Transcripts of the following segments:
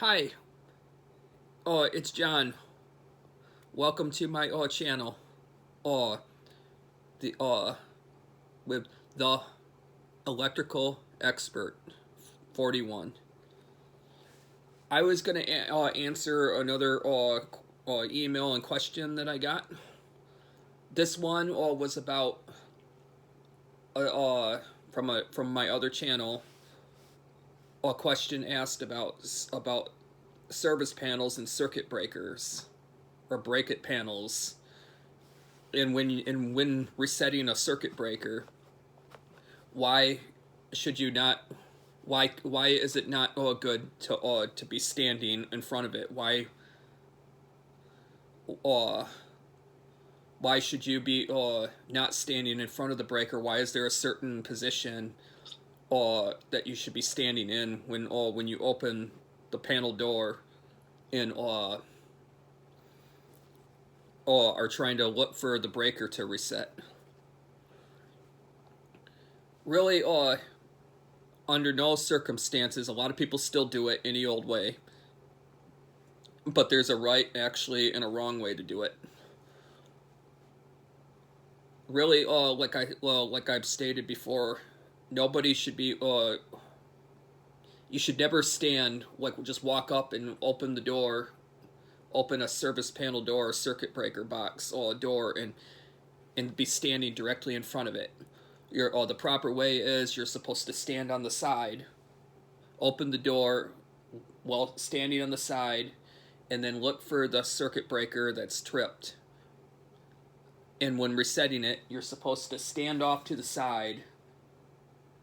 Hi, it's John. Welcome to my channel. The with the electrical expert 41. I was gonna answer another email and question that I got. This one was about from my other channel. A question asked about service panels and circuit breakers or break-it panels, and when resetting a circuit breaker, why should you not? Why is it not good to be standing in front of it? Uh why should you be not standing in front of the breaker? Why is there a certain position that you should be standing in when you open the panel door and are trying to look for the breaker to reset? Really, under no circumstances, a lot of people still do it any old way. But there's a right, actually, and a wrong way to do it. Really, like I've stated before, nobody should be. You should never stand like just walk up and open the door, open a service panel door, a circuit breaker box, or a door, and be standing directly in front of it. The proper way is you're supposed to stand on the side, open the door while standing on the side, and then look for the circuit breaker that's tripped. And when resetting it, you're supposed to stand off to the side,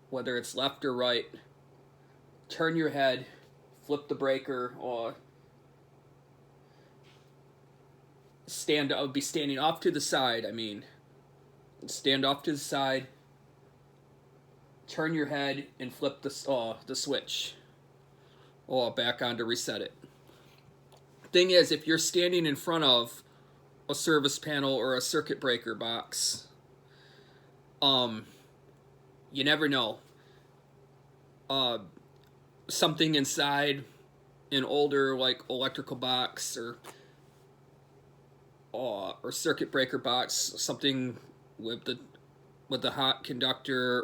whether it's left or right, turn your head, flip the breaker, or be standing off to the side. I mean, stand off to the side, turn your head, and flip the switch, or back on to reset it. Thing is, if you're standing in front of a service panel or a circuit breaker box, you never know. Something inside an older like electrical box or circuit breaker box, something with the hot conductor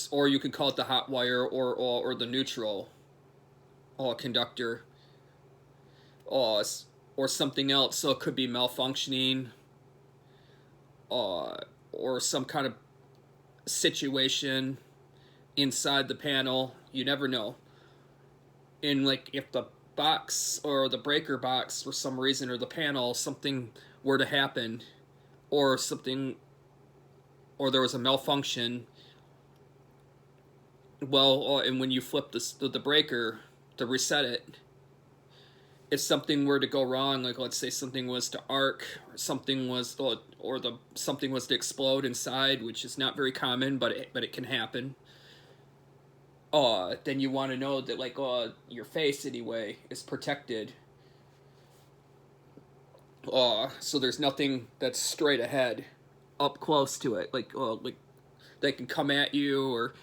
or you could call it the hot wire or the neutral conductor, or something else. So it could be malfunctioning, or some kind of situation inside the panel. You never know. And like if the box or the breaker box for some reason or the panel, something were to happen, or something, or there was a malfunction, well, and when you flip the breaker to reset it, if something were to go wrong, like let's say something was to arc, or something was to explode inside, which is not very common, but it can happen. Then you want to know that your face anyway is protected. So there's nothing that's straight ahead, up close to it, like that can come at you, or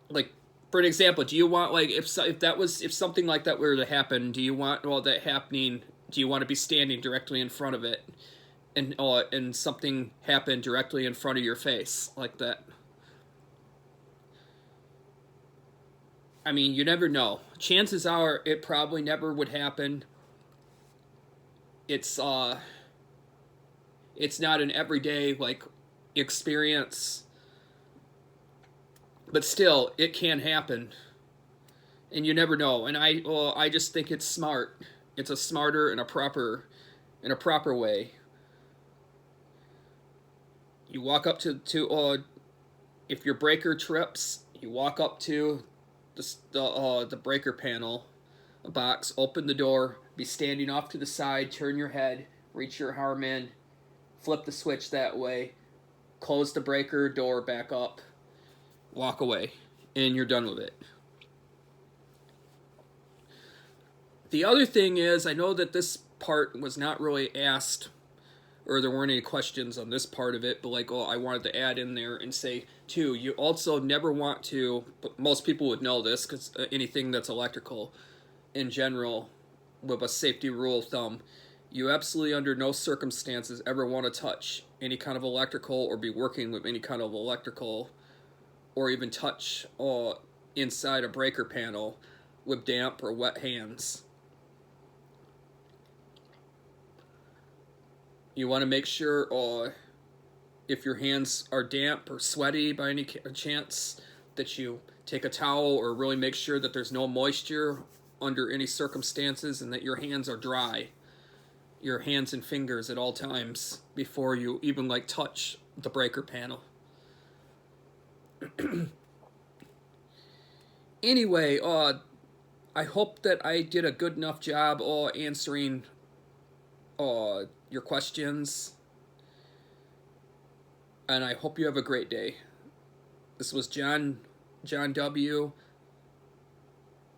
like for an example, do you want like if something like that were to happen, do you want all that happening? Do you want to be standing directly in front of it, and something happen directly in front of your face like that? I mean, you never know. Chances are it probably never would happen. It's it's not an everyday like experience, but still it can happen, and you never know. And I just think it's smart. It's a smarter and a proper way. You walk up to if your breaker trips, you walk up to the breaker panel, a box, open the door, be standing off to the side, turn your head, reach your arm in, flip the switch that way, close the breaker door back up, walk away, and you're done with it. The other thing is, I know that this part was not really asked or there weren't any questions on this part of it, but like, oh, I wanted to add in there and say too, you also never want to, but most people would know this because anything that's electrical in general, with a safety rule of thumb, you absolutely under no circumstances ever want to touch any kind of electrical or be working with any kind of electrical or even touch inside a breaker panel with damp or wet hands. You want to make sure if your hands are damp or sweaty by any chance, that you take a towel or really make sure that there's no moisture under any circumstances and that your hands are dry. Your hands and fingers at all times before you even like touch the breaker panel. Anyway, I hope that I did a good enough job answering your questions. And I hope you have a great day. This was John W.,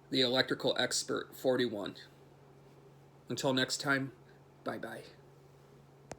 the electrical expert 41. Until next time, bye-bye.